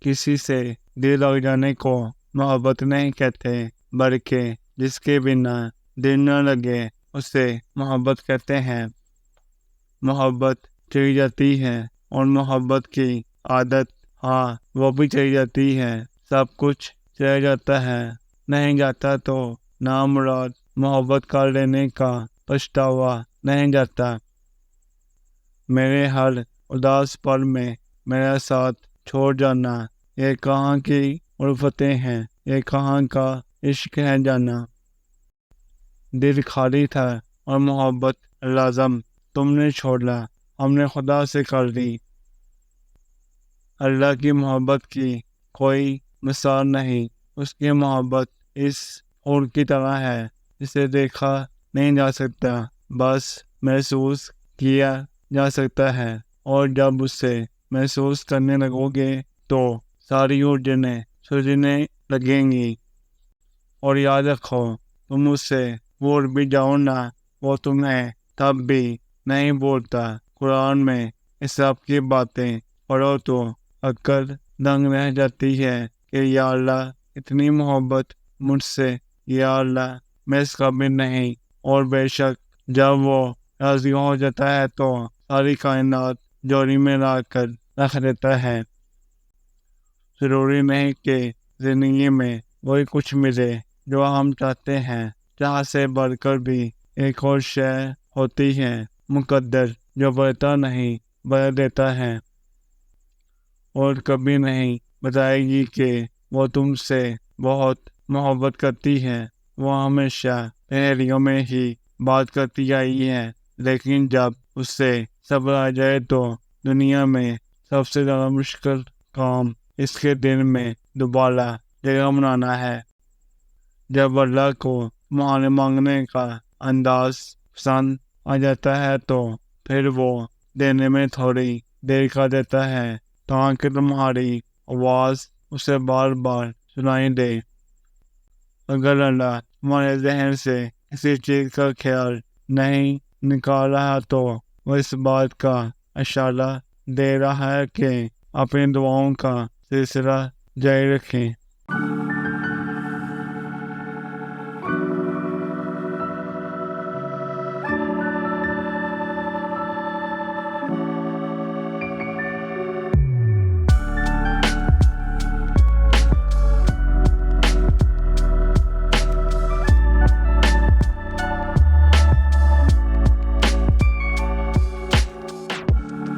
کسی سے دل لگ جانے کو محبت نہیں کہتے، بلکہ جس کے بنا دل نہ لگے اسے محبت کہتے ہیں۔ محبت چلی جاتی ہے اور محبت کی عادت، ہاں وہ بھی چلی جاتی ہے۔ سب کچھ چلا جاتا ہے، نہیں جاتا تو نامراد محبت کر لینے کا پچھتاوا نہیں جاتا۔ میرے ہر اداس پل میں میرا ساتھ چھوڑ جانا، یہ کہاں کی الفتیں ہیں، یہ کہاں کا عشق ہے جانا۔ دل خالی تھا اور محبت لازم تم نے چھوڑا، ہم نے خدا سے کر لی۔ اللہ کی محبت کی کوئی مثال نہیں، اس کی محبت اس حور کی طرح ہے جسے دیکھا نہیں جا سکتا، بس محسوس کیا جا سکتا ہے، اور جب اسے محسوس کرنے لگو گے تو ساری الجھنیں سلجھنے لگیں گی۔ اور یاد رکھو، تم اس سے بھول بھی جاؤ نا، وہ تمہیں تب بھی نہیں بولتا۔ قرآن میں اس سب کی باتیں پڑھو تو عقل دنگ رہ جاتی ہے کہ یا اللہ اتنی محبت مجھ سے، یا اللہ میں اس قابل نہیں۔ اور بے شک جب وہ راضی ہو جاتا ہے تو ساری کائنات جوڑی میں لا کر رکھ دیتا ہے۔ ضروری نہیں کہ زندگی میں وہی کچھ ملے جو ہم چاہتے ہیں، چاہ سے بڑھ کر بھی ایک اور شے ہوتی ہے، مقدر جو بدلتا نہیں، بدل دیتا ہے۔ اور کبھی نہیں بتائے گی کہ وہ تم سے بہت محبت کرتی ہے، وہ ہمیشہ پہیلیوں میں ہی بات کرتی آئی ہے، لیکن جب اس سے صبر آ جائے تو دنیا میں سب سے زیادہ مشکل کام اس کے دل میں دوبارہ جگہ بنانا ہے۔ جب اللہ کو مانگنے کا انداز پسند آ جاتا ہے تو پھر وہ دینے میں تھوڑی دیر کا دیتا ہے تاکہ تمہاری آواز اسے بار بار سنائی دے۔ اگر اللہ تمہارے ذہن سے کسی چیز کا خیال نہیں نکال رہا تو وہ اس بات کا اشارہ دے رہا ہے کہ اپنی دعاؤں کا سلسلہ جاری رکھیں۔